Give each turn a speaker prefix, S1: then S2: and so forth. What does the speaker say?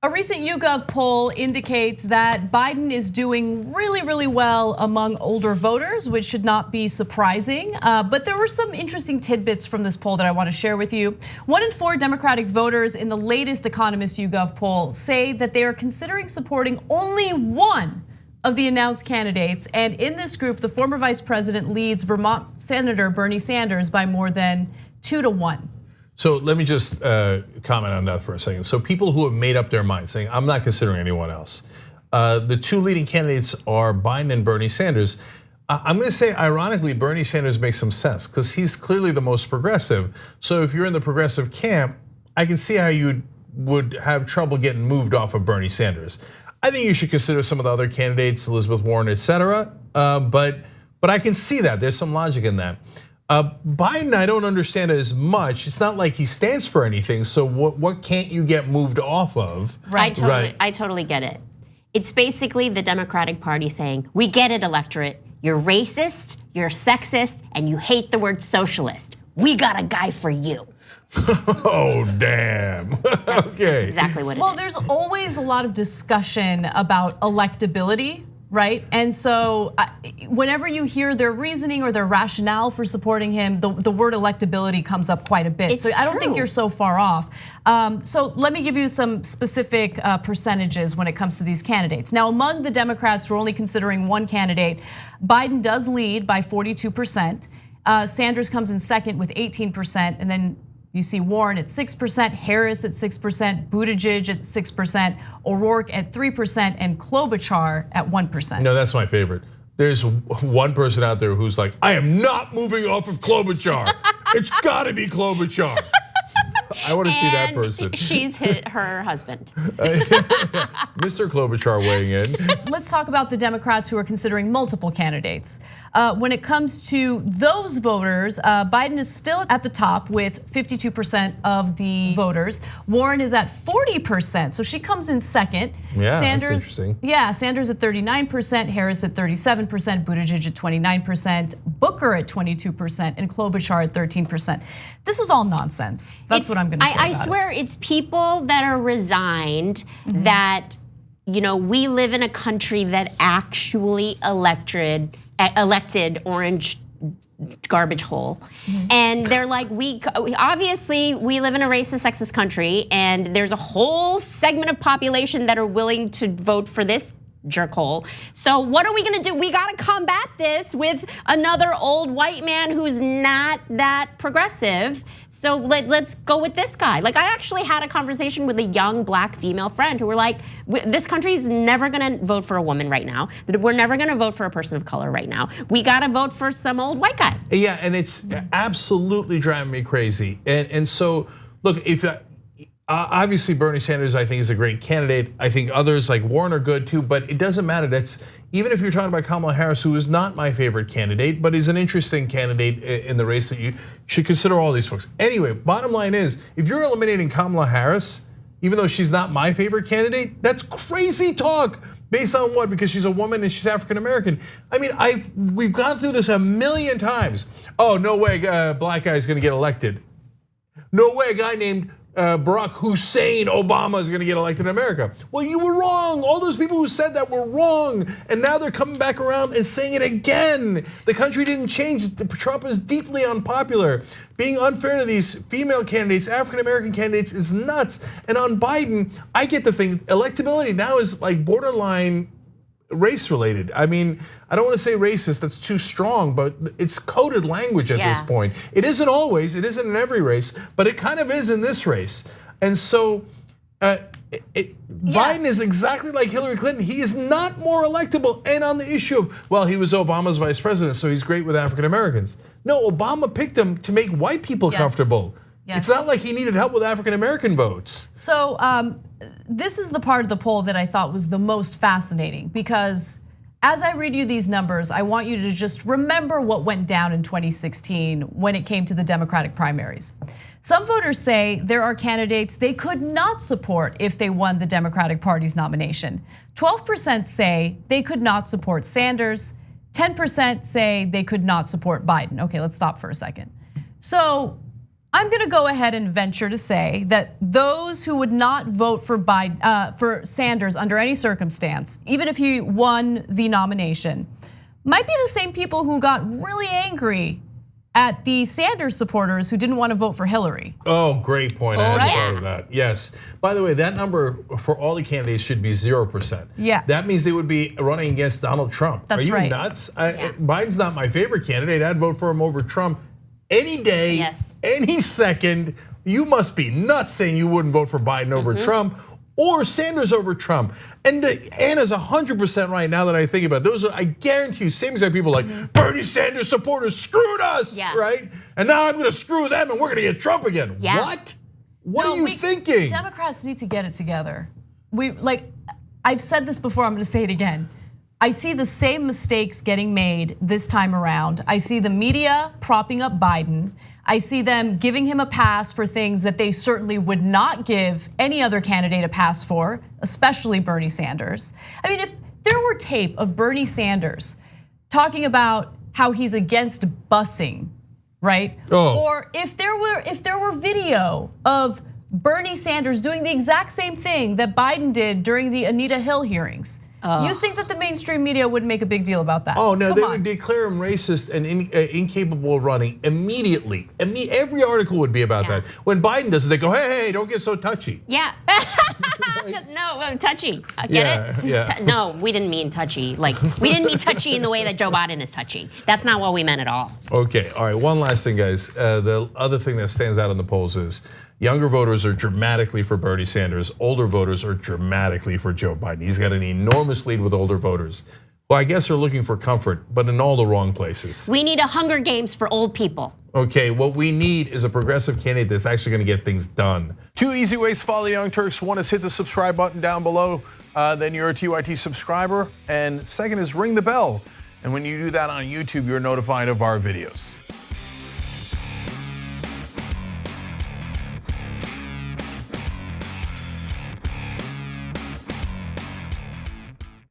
S1: A recent YouGov poll indicates that Biden is doing really well among older voters, which should not be surprising. But there were some interesting tidbits from this poll that I want to share with you. 1 in 4 Democratic voters in the latest Economist YouGov poll say that they are considering supporting only one of the announced candidates. And in this group, the former vice president leads Vermont Senator Bernie Sanders by more than 2 to 1.
S2: So let me just comment on that for a second. So people who have made up their minds saying, I'm not considering anyone else. The 2 leading candidates are Biden and Bernie Sanders. I'm gonna say, ironically, Bernie Sanders makes some sense because he's clearly the most progressive. So if you're in the progressive camp, I can see how you would have trouble getting moved off of Bernie Sanders. I think you should consider some of the other candidates, Elizabeth Warren, etc. But I can see that, there's some logic in that. Biden, I don't understand as much. It's not like he stands for anything. So what can't you get moved off of?
S3: Right. I totally get it. It's basically the Democratic Party saying, we get it, electorate. You're racist, you're sexist, and you hate the word socialist. We got a guy for you.
S2: Oh, damn.
S3: That's exactly what it is.
S1: Well, there's always a lot of discussion about electability. Right, and so whenever you hear their reasoning or their rationale for supporting him, the word electability comes up quite a bit.
S3: It's
S1: so I don't
S3: true.
S1: think you're so far off. So let me give you some specific percentages when it comes to these candidates. Now, among the Democrats who are only considering one candidate, Biden does lead by 42%. Sanders comes in second with 18%, and then you see Warren at 6%, Harris at 6%, Buttigieg at 6%, O'Rourke at 3%, and Klobuchar at 1%.
S2: No, that's my favorite. There's one person out there who's like, I am not moving off of Klobuchar. It's gotta be Klobuchar. I want to see that person.
S3: She's her husband.
S2: Mr. Klobuchar weighing in.
S1: Let's talk about the Democrats who are considering multiple candidates. When it comes to those voters, Biden is still at the top with 52% of the voters. Warren is at 40%, so she comes in second.
S2: Yeah,
S1: Sanders,
S2: that's interesting.
S1: Yeah, Sanders at 39%, Harris at 37%, Buttigieg at 29%, Booker at 22%, and Klobuchar at 13%. This is all nonsense. That's what I'm going to say.
S3: I swear it's people that are resigned that, we live in a country that actually elected orange garbage hole. And they're like, obviously we live in a racist, sexist country, and there's a whole segment of population that are willing to vote for this jerkhole. So what are we gonna do? We gotta combat this with another old white man who's not that progressive. So let's go with this guy. Like, I actually had a conversation with a young black female friend who were like, this country's never gonna vote for a woman right now. We're never gonna vote for a person of color right now. We gotta vote for some old white guy.
S2: Yeah, and it's absolutely driving me crazy. And so, look, if obviously Bernie Sanders, I think, is a great candidate. I think others like Warren are good too, but it doesn't matter. That's even if you're talking about Kamala Harris, who is not my favorite candidate, but is an interesting candidate in the race, that you should consider all these folks. Anyway, bottom line is, if you're eliminating Kamala Harris, even though she's not my favorite candidate, that's crazy talk. Based on what? Because she's a woman and she's African American. I mean, we've gone through this a million times. Oh, no way, a black guy is going to get elected. No way, a guy named Barack Hussein Obama is gonna get elected in America. Well, you were wrong. All those people who said that were wrong. And now they're coming back around and saying it again. The country didn't change. Trump is deeply unpopular. Being unfair to these female candidates, African American candidates, is nuts. And on Biden, I get the thing, electability now is like borderline race related. I mean, I don't want to say racist, that's too strong, but it's coded language at this point. It isn't always, it isn't in every race, but it kind of is in this race. And so Biden is exactly like Hillary Clinton. He is not more electable. And on the issue of, well, he was Obama's vice president, so he's great with African Americans. No, Obama picked him to make white people comfortable. It's not like he needed help with African American votes.
S1: So this is the part of the poll that I thought was the most fascinating, because as I read you these numbers, I want you to just remember what went down in 2016 when it came to the Democratic primaries. Some voters say there are candidates they could not support if they won the Democratic Party's nomination. 12% say they could not support Sanders. 10% say they could not support Biden. Okay, let's stop for a second. So I'm going to go ahead and venture to say that those who would not vote for for Sanders under any circumstance, even if he won the nomination, might be the same people who got really angry at the Sanders supporters who didn't want to vote for Hillary.
S2: Oh, great point. I hadn't
S1: right?
S2: thought of that. Yes. By the way, that number for all the candidates should be 0%.
S1: Yeah.
S2: That means they would be running against Donald Trump.
S1: That's
S2: Are you
S1: right.
S2: nuts? Biden's not my favorite candidate. I'd vote for him over Trump any day,
S3: Yes.
S2: any second. You must be nuts saying you wouldn't vote for Biden over Trump or Sanders over Trump. And Anna's 100% right now that I think about it. Those are, I guarantee you, same exact people like Bernie Sanders supporters screwed us, right? And now I'm gonna screw them and we're gonna get Trump again.
S3: Yeah.
S2: What? What are you thinking?
S1: Democrats need to get it together. I've said this before, I'm gonna say it again. I see the same mistakes getting made this time around. I see the media propping up Biden. I see them giving him a pass for things that they certainly would not give any other candidate a pass for, especially Bernie Sanders. I mean, if there were tape of Bernie Sanders talking about how he's against busing, right? Or if there were video of Bernie Sanders doing the exact same thing that Biden did during the Anita Hill hearings, you think that the mainstream media wouldn't make a big deal about that?
S2: Oh no,
S1: Come
S2: they
S1: on.
S2: would declare him racist and incapable of running immediately. Every article would be about that. When Biden does it, they go, hey, don't get so touchy.
S3: Yeah. No, touchy. Get it?
S2: Yeah.
S3: No, we didn't mean touchy. Like, we didn't mean touchy in the way that Joe Biden is touchy. That's not what we meant at all.
S2: Okay, all right, one last thing, guys. The other thing that stands out in the polls is younger voters are dramatically for Bernie Sanders. Older voters are dramatically for Joe Biden. He's got an enormous lead with older voters. Well, I guess they're looking for comfort, but in all the wrong places.
S3: We need a Hunger Games for old people.
S2: Okay, what we need is a progressive candidate that's actually gonna get things done. 2 easy ways to follow the Young Turks. One is hit the subscribe button down below, then you're a TYT subscriber. And second is ring the bell. And when you do that on YouTube, you're notified of our videos.